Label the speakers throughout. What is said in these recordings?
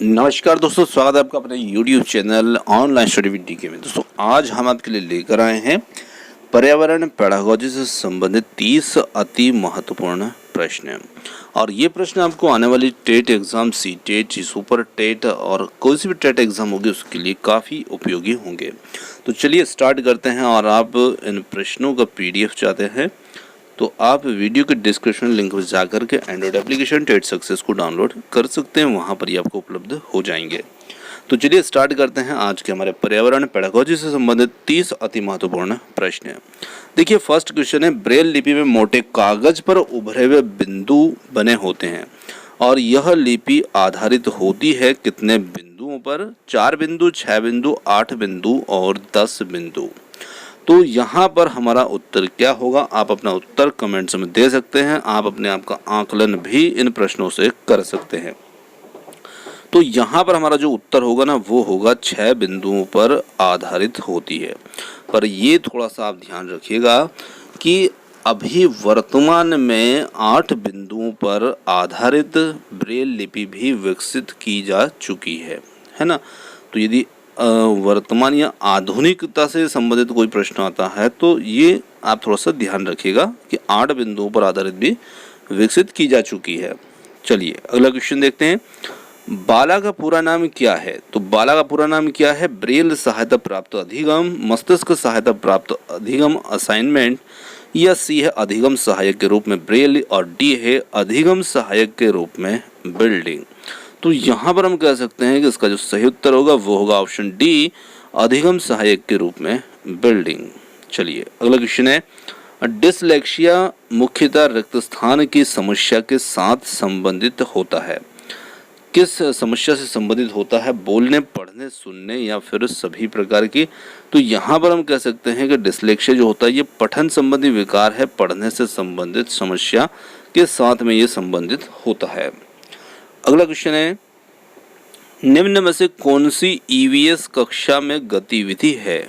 Speaker 1: नमस्कार दोस्तों, स्वागत है आपका अपने YouTube channel online study with DK में। दोस्तों आज हम आपके लिए लेकर आए हैं पर्यावरण पेडागोजी से संबंधित 30 अति महत्वपूर्ण प्रश्न। और ये प्रश्न आपको आने वाली TET exam, C TET, super TET और कोई सी भी टेट एग्जाम होगी उसके लिए काफ़ी उपयोगी होंगे। तो चलिए स्टार्ट करते हैं। और आप इन प्रश्नों का PDF चाहते हैं तो आप वीडियो के डिस्क्रिप्शन लिंक पर जाकर के एंड्रॉइड एप्लीकेशन टेट सक्सेस को डाउनलोड कर सकते हैं, वहाँ पर ही आपको उपलब्ध हो जाएंगे। तो चलिए स्टार्ट करते हैं आज के हमारे पर्यावरण पेडागोजी से संबंधित 30 अति महत्वपूर्ण प्रश्न। देखिए फर्स्ट क्वेश्चन है, ब्रेल लिपि में मोटे कागज पर उभरे हुए बिंदु बने होते हैं और यह लिपि आधारित होती है कितने बिंदुओं पर? 4 बिंदु, 6 बिंदु, 8 बिंदु और 10 बिंदु। तो यहाँ पर हमारा उत्तर क्या होगा? आप अपना उत्तर कमेंट्स में दे सकते हैं। आप अपने आप का आकलन भी इन प्रश्नों से कर सकते हैं। तो यहाँ पर हमारा जो उत्तर होगा ना, वो होगा 6 बिंदुओं पर आधारित होती है। पर ये थोड़ा सा आप ध्यान रखिएगा कि अभी वर्तमान में 8 बिंदुओं पर आधारित ब्रेल लिपि भी विकसित की जा चुकी है ना। तो यदि वर्तमान या आधुनिकता से संबंधित कोई प्रश्न आता है तो ये आप थोड़ा सा ध्यान रखिएगा कि 8 बिंदुओं पर आधारित भी विकसित की जा चुकी है। चलिए अगला क्वेश्चन देखते हैं। बाला का पूरा नाम क्या है? तो बाला का पूरा नाम क्या है? ब्रेल सहायता प्राप्त अधिगम, मस्तिष्क सहायता प्राप्त अधिगम असाइनमेंट, या सी है अधिगम सहायक के रूप में ब्रेल और डी है अधिगम सहायक के रूप में बिल्डिंग। तो यहाँ पर हम कह सकते हैं कि इसका जो सही उत्तर होगा वो होगा ऑप्शन डी, अधिगम सहायक के रूप में बिल्डिंग। चलिए अगला क्वेश्चन है, डिसलेक्सिया मुख्यतः रिक्त स्थान की समस्या के साथ संबंधित होता है। किस समस्या से संबंधित होता है? बोलने, पढ़ने, सुनने या फिर सभी प्रकार की? तो यहाँ पर हम कह सकते हैं कि डिसलेक्सिया जो होता है ये पठन संबंधी विकार है, पढ़ने से संबंधित समस्या के साथ में ये संबंधित होता है। अगला क्वेश्चन है, निम्न में से कौन सी EVS कक्षा में गतिविधि है?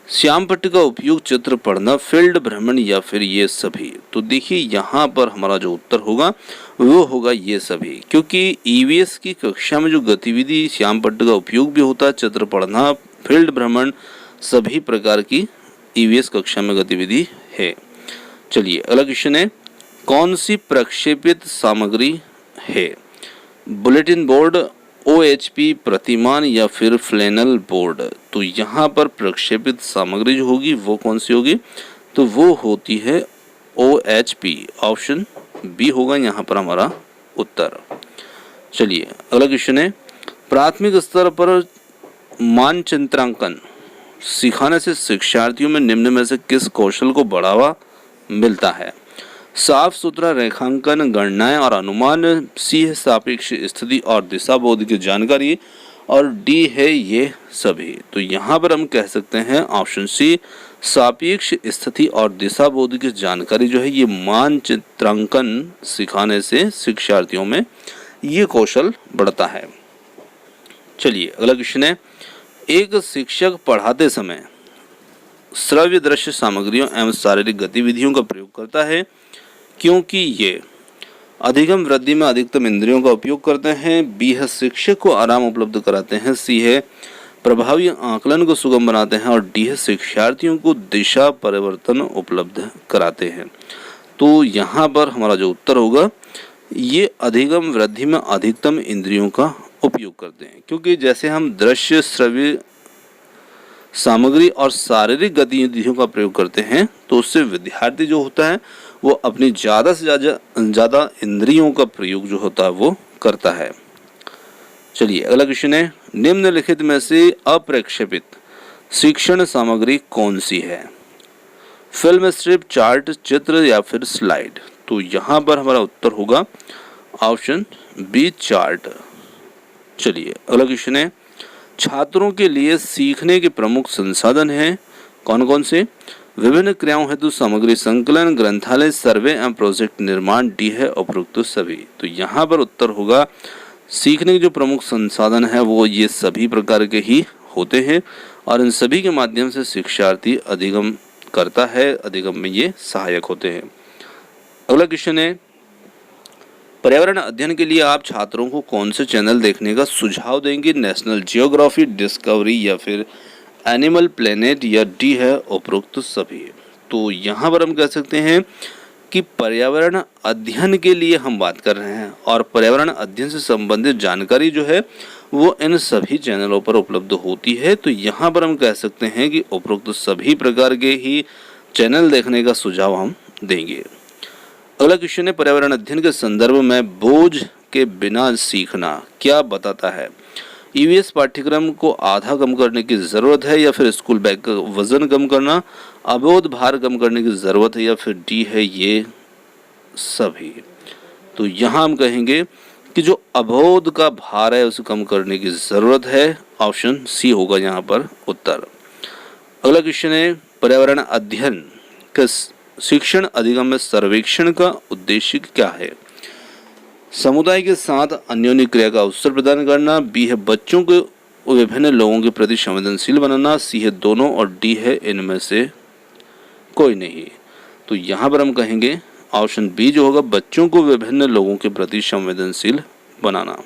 Speaker 1: श्याम पट्टी का उपयोग, चित्र पढ़ना, फील्ड भ्रमण या फिर ये सभी? तो देखिए यहाँ पर हमारा जो उत्तर होगा वो होगा ये सभी, क्योंकि EVS की कक्षा में जो गतिविधि श्याम पट्टी का उपयोग भी होता है, चित्र पढ़ना, फील्ड भ्रमण, सभी प्रकार की EVS कक्षा में गतिविधि है। चलिए अगला क्वेश्चन है, कौन सी प्रक्षेपित सामग्री है? बुलेटिन बोर्ड, OHP प्रतिमान या फिर फ्लैनल बोर्ड? तो यहाँ पर प्रक्षेपित सामग्री जो होगी वो कौन सी होगी? तो वो होती है OHP, ऑप्शन बी होगा यहाँ पर हमारा उत्तर। चलिए अगला क्वेश्चन है, प्राथमिक स्तर पर मानचित्रांकन सिखाने से शिक्षार्थियों में निम्न में से किस कौशल को बढ़ावा मिलता है? साफ सुथरा रेखांकन, गणनाएं और अनुमान, सी है सापेक्ष स्थिति और दिशा बोध की जानकारी, और डी है ये सभी। तो यहाँ पर हम कह सकते हैं ऑप्शन सी, सापेक्ष स्थिति और दिशा बोध की जानकारी जो है ये मानचित्रांकन सिखाने से शिक्षार्थियों में ये कौशल बढ़ता है। चलिए अगला क्वेश्चन है, एक शिक्षक पढ़ाते समय श्रव्य दृश्य सामग्रियों एवं शारीरिक गतिविधियों का प्रयोग करता है क्योंकि ये अधिगम वृद्धि में अधिकतम इंद्रियों का उपयोग करते हैं, बी है शिक्षक को आराम उपलब्ध कराते हैं, सी है प्रभावी आकलन को सुगम बनाते हैं, और डी है शिक्षार्थियों को दिशा परिवर्तन उपलब्ध कराते हैं। तो यहाँ पर हमारा जो उत्तर होगा ये अधिगम वृद्धि में अधिकतम इंद्रियों का उपयोग करते हैं, क्योंकि जैसे हम दृश्य, श्रव्य सामग्री और शारीरिक गतिविधियों का प्रयोग करते हैं तो उससे विद्यार्थी जो होता है वो अपनी ज़्यादा से ज़्यादा इंद्रियों का प्रयोग जो होता है वो करता है। चलिए अगला क्वेश्चन है, निम्नलिखित में से अप्रक्षेपित शिक्षण सामग्री कौन सी है? फिल्म स्ट्रिप, चार्ट, चित्र या फिर स्लाइड? तो यहाँ पर हमारा उत्तर होगा ऑप्शन बी, चार्ट। चलिए अगला क्वेश्चन है, छात्रों के लिए सीखने के प्रमुख संसाधन हैं कौन कौन से? विभिन्न क्रियाओं हेतु सामग्री संकलन, ग्रंथालय, सर्वे एवं प्रोजेक्ट निर्माण, डी है उपरोक्त सभी। तो यहाँ पर उत्तर होगा सीखने के जो प्रमुख संसाधन है वो ये सभी प्रकार के ही होते हैं और इन सभी के माध्यम से शिक्षार्थी अधिगम करता है, अधिगम में ये सहायक होते हैं। अगला क्वेश्चन है, पर्यावरण अध्ययन के लिए आप छात्रों को कौन से चैनल देखने का सुझाव देंगे? नेशनल जियोग्राफी, डिस्कवरी या फिर एनिमल प्लेनेट या डी है उपरोक्त सभी। तो यहाँ पर हम कह सकते हैं कि पर्यावरण अध्ययन के लिए हम बात कर रहे हैं और पर्यावरण अध्ययन से संबंधित जानकारी जो है वो इन सभी चैनलों पर उपलब्ध होती है। तो यहाँ पर हम कह सकते हैं कि उपरोक्त सभी प्रकार के ही चैनल देखने का सुझाव हम देंगे। अगला क्वेश्चन है, पर्यावरण अध्ययन के संदर्भ में बोझ के बिना सीखना क्या बताता है? ईवीएस पाठ्यक्रम को आधा कम करने की जरूरत है या फिर स्कूल बैग का वजन कम करना, अबोध भार कम करने की जरूरत है या फिर डी है ये सभी। तो यहाँ हम कहेंगे कि जो अबोध का भार है उसे कम करने की जरूरत है। ऑप्शन सी होगा यहाँ पर उत्तर। अगला क्वेश्चन है, पर्यावरण अध्ययन का शिक्षण अधिगम में सर्वेक्षण का उद्देश्य क्या है? समुदाय के साथ अन्योन्य क्रिया का अवसर प्रदान करना, बी है बच्चों को विभिन्न लोगों के प्रति संवेदनशील बनाना, सी है दोनों और डी है इनमें से कोई नहीं। तो यहाँ पर हम कहेंगे ऑप्शन बी जो होगा बच्चों को विभिन्न लोगों के प्रति संवेदनशील बनाना।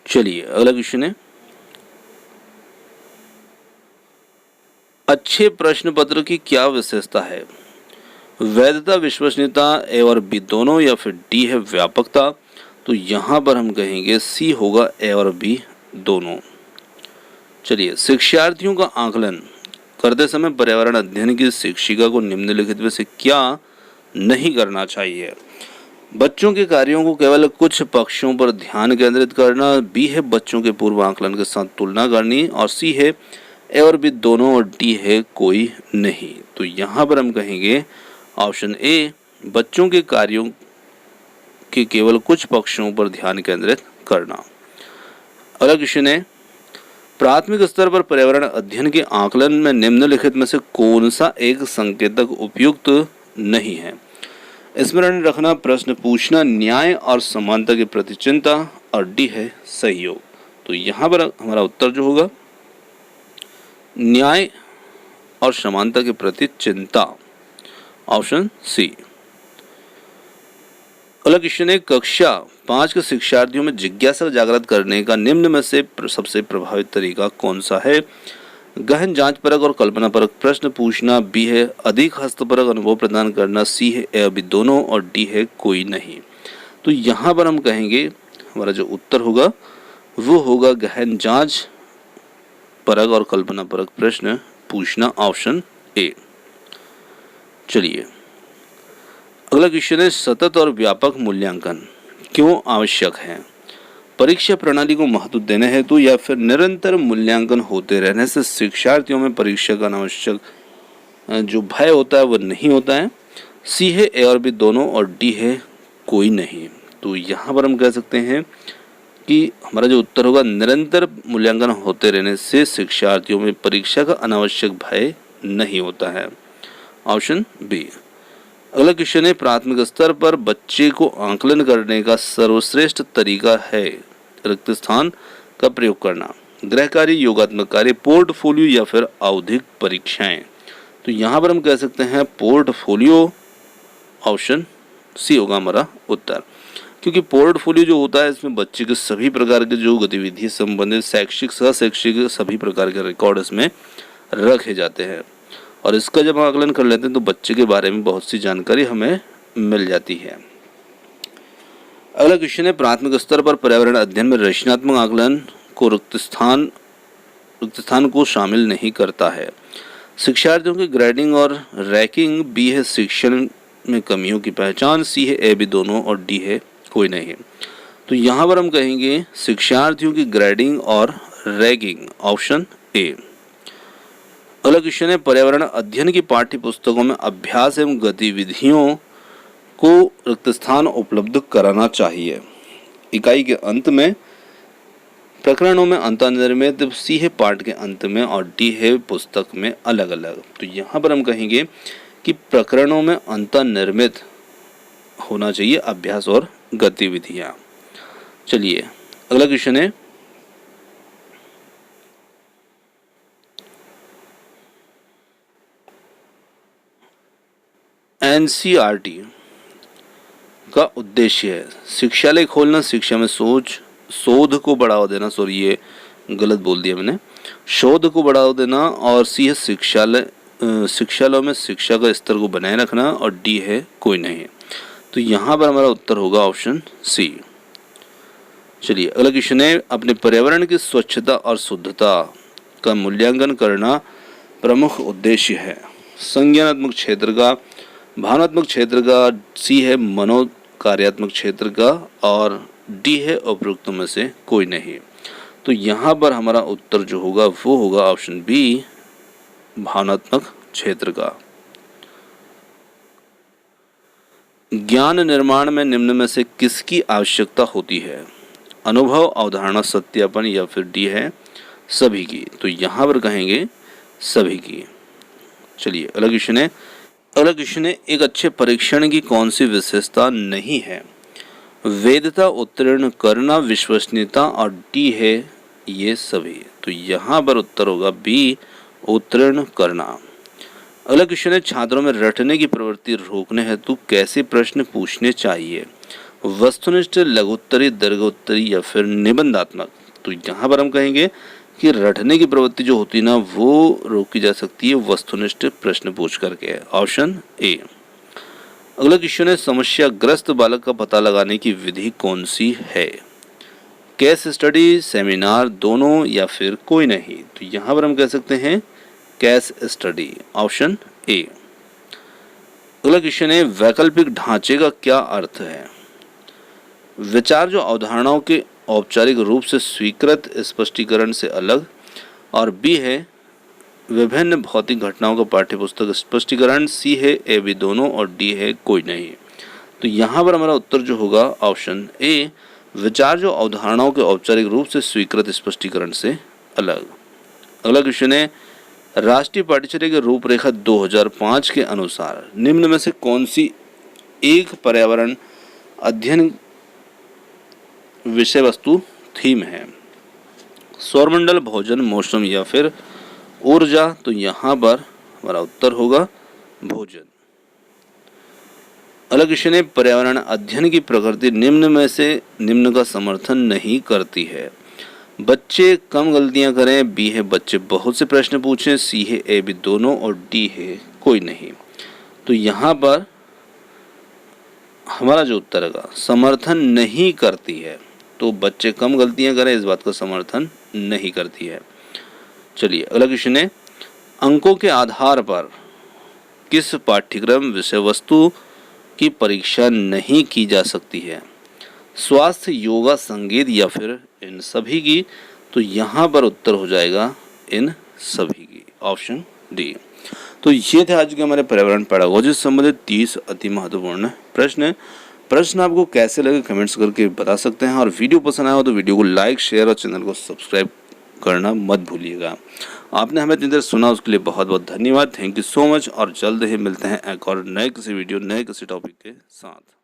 Speaker 1: चलिए अगला क्वेश्चन है, अच्छे प्रश्न पत्र की क्या विशेषता है? वैधता, विश्वसनीयता, ए और बी दोनों या फिर डी है व्यापकता। तो यहाँ पर हम कहेंगे सी होगा ए और बी दोनों। चलिए, शिक्षार्थियों का आकलन करते समय पर्यावरण अध्ययन की शिक्षिका को निम्नलिखित में से क्या नहीं करना चाहिए? बच्चों के कार्यों को केवल कुछ पक्षों पर ध्यान केंद्रित करना, बी है बच्चों के पूर्व आकलन के साथ तुलना करनी और सी है ए और बी दोनों और डी है कोई नहीं। तो यहाँ पर हम कहेंगे ऑप्शन ए बच्चों के कार्यों के केवल कुछ पक्षों पर ध्यान केंद्रित करना। अगला क्वेश्चन है, प्राथमिक स्तर पर पर्यावरण अध्ययन के आकलन में निम्नलिखित में से कौन सा एक संकेतक उपयुक्त नहीं है? स्मरण रखना, प्रश्न पूछना, न्याय और समानता के प्रति चिंता और डी है सहयोग। तो यहाँ पर हमारा उत्तर जो होगा न्याय और समानता के प्रति चिंता, ऑप्शन सी। अगला क्वेश्चन है, कक्षा 5 के शिक्षार्थियों में जिज्ञासा जागृत करने का निम्न में से सबसे प्रभावित तरीका कौन सा है? गहन जांच परक और कल्पना परक प्रश्न पूछना, बी है अधिक हस्तपरक अनुभव प्रदान करना, सी है ए बी दोनों और डी है कोई नहीं। तो यहाँ पर हम कहेंगे हमारा जो उत्तर होगा वो होगा गहन जांच परक और कल्पना परक प्रश्न पूछना, ऑप्शन ए। चलिए अगला क्वेश्चन है, सतत और व्यापक मूल्यांकन क्यों आवश्यक है? परीक्षा प्रणाली को महत्व देने हेतु या फिर निरंतर मूल्यांकन होते रहने से शिक्षार्थियों में परीक्षा का अनावश्यक जो भय होता है वो नहीं होता है, सी है ए और बी दोनों और डी है कोई नहीं। तो यहाँ पर हम कह सकते हैं कि हमारा जो उत्तर होगा निरंतर मूल्यांकन होते रहने से शिक्षार्थियों में परीक्षा का अनावश्यक भय नहीं होता है, ऑप्शन बी। अगला क्वेश्चन है, प्राथमिक स्तर पर बच्चे को आकलन करने का सर्वश्रेष्ठ तरीका है रिक्त स्थान का प्रयोग करना, गृह कार्य, योगात्मक कार्य, पोर्टफोलियो या फिर आवधिक परीक्षाएं। तो यहाँ पर हम कह सकते हैं पोर्टफोलियो, ऑप्शन सी होगा हमारा उत्तर, क्योंकि पोर्टफोलियो जो होता है इसमें बच्चे के सभी प्रकार के जो गतिविधि संबंधित शैक्षिक शैक्षिक सभी प्रकार के रिकॉर्ड इसमें रखे जाते हैं और इसका जब हम आकलन कर लेते हैं तो बच्चे के बारे में बहुत सी जानकारी हमें मिल जाती है। अगला क्वेश्चन है, प्राथमिक स्तर पर पर्यावरण अध्ययन में रचनात्मक आकलन को रिक्त स्थान को शामिल नहीं करता है। शिक्षार्थियों की ग्रेडिंग और रैंकिंग, बी है शिक्षण में कमियों की पहचान, सी है ए बी दोनों और डी है कोई नहीं। तो यहाँ पर हम कहेंगे शिक्षार्थियों की ग्रेडिंग और रैंकिंग, ऑप्शन ए। अगला क्वेश्चन है, पर्यावरण अध्ययन की पाठ्य पुस्तकों में अभ्यास एवं गतिविधियों को रिक्त स्थान उपलब्ध कराना चाहिए। इकाई के अंत में, प्रकरणों में अंतर्निर्मित, सी है पाठ के अंत में और डी है पुस्तक में अलग अलग। तो यहाँ पर हम कहेंगे कि प्रकरणों में अंतर्निर्मित होना चाहिए अभ्यास और गतिविधियाँ। चलिए अगला क्वेश्चन है, एनसीईआरटी का उद्देश्य है शिक्षालय खोलना, शिक्षा में शोध को बढ़ावा देना, सॉरी ये गलत बोल दिया मैंने, शोध को बढ़ावा देना, और सी है शिक्षालयों में शिक्षा का स्तर को बनाए रखना, और डी है कोई नहीं। तो यहाँ पर हमारा उत्तर होगा ऑप्शन सी। चलिए अगला क्वेश्चन है, अपने पर्यावरण की स्वच्छता और शुद्धता का मूल्यांकन करना प्रमुख उद्देश्य है। संज्ञानात्मक क्षेत्र का, भावनात्मक क्षेत्र का, सी है मनोकार्यात्मक क्षेत्र का, और डी है उपरोक्त में से कोई नहीं। तो यहाँ पर हमारा उत्तर जो होगा वो होगा ऑप्शन बी, भावनात्मक क्षेत्र का। ज्ञान निर्माण में निम्न में से किसकी आवश्यकता होती है? अनुभव, अवधारणा, सत्यापन, या फिर डी है सभी की। तो यहाँ पर कहेंगे सभी की। चलिए अगला क्वेश्चन है, एक अच्छे परीक्षण की कौन सी विशेषता नहीं है? वैधता, उत्तीर्ण करना, विश्वसनीयता, और डी है ये सभी। तो यहाँ पर उत्तर होगा बी, उत्तीर्ण करना। अगला क्वेश्चन है, छात्रों में रटने की प्रवृत्ति रोकने हेतु कैसे प्रश्न पूछने चाहिए? वस्तुनिष्ठ, लघुत्तरी, दीर्घोत्तरी, या फिर निबंधात्मक। तो यहाँ पर हम कहेंगे कि रटने की प्रवृत्ति जो होती है ना वो रोकी जा सकती है वस्तुनिष्ठ प्रश्न पूछ करके, ऑप्शन ए। अगला क्वेश्चन है, समस्याग्रस्त बालक का पता लगाने की विधि कौन सी है? केस स्टडी, सेमिनार, दोनों, या फिर कोई नहीं। तो यहाँ पर हम कह सकते हैं केस स्टडी, ऑप्शन ए। अगला क्वेश्चन है, वैकल्पिक ढांचे का क्या अर्थ है? विचार जो अवधारणाओं के औपचारिक रूप से स्वीकृत स्पष्टीकरण से अलग, और बी है विभिन्न भौतिक घटनाओं का पाठ्यपुस्तक स्पष्टीकरण, सी है ए बी दोनों, और डी है कोई नहीं। तो यहाँ पर हमारा उत्तर जो होगा ऑप्शन ए, विचार जो अवधारणाओं के औपचारिक रूप से स्वीकृत स्पष्टीकरण से अलग। अगला क्वेश्चन है, राष्ट्रीय पाठ्यचर्या की रूपरेखा 2005 के अनुसार निम्न में से कौन सी एक पर्यावरण अध्ययन विषय वस्तु थीम है? सौरमंडल, भोजन, मौसम, या फिर ऊर्जा। तो यहाँ पर हमारा उत्तर होगा भोजन। अगला क्वेश्चन है, पर्यावरण अध्ययन की प्रकृति निम्न में से निम्न का समर्थन नहीं करती है? बच्चे कम गलतियां करें, बी है बच्चे बहुत से प्रश्न पूछें, सी है ए बी दोनों, और डी है कोई नहीं। तो यहाँ पर हमारा जो उत्तर है समर्थन नहीं करती है, तो बच्चे कम गलतियां करें इस बात का समर्थन नहीं करती है। चलिए अगला क्वेश्चन है, अंकों के आधार पर किस पाठ्यक्रम विषय वस्तु की परीक्षा नहीं की जा सकती है? स्वास्थ्य, योगा, संगीत, या फिर इन सभी की। तो यहाँ पर उत्तर हो जाएगा इन सभी की, ऑप्शन डी। तो ये थे आज के हमारे पर्यावरण पेडागोजी से संबंधित 30 अति महत्वपूर्ण प्रश्न आपको कैसे लगे कमेंट्स करके बता सकते हैं, और वीडियो पसंद आया हो तो वीडियो को लाइक, शेयर और चैनल को सब्सक्राइब करना मत भूलिएगा। आपने हमें इतनी देर सुना उसके लिए बहुत बहुत धन्यवाद। थैंक यू सो मच, और जल्द ही मिलते हैं एक और नए किसी वीडियो, नए किसी टॉपिक के साथ।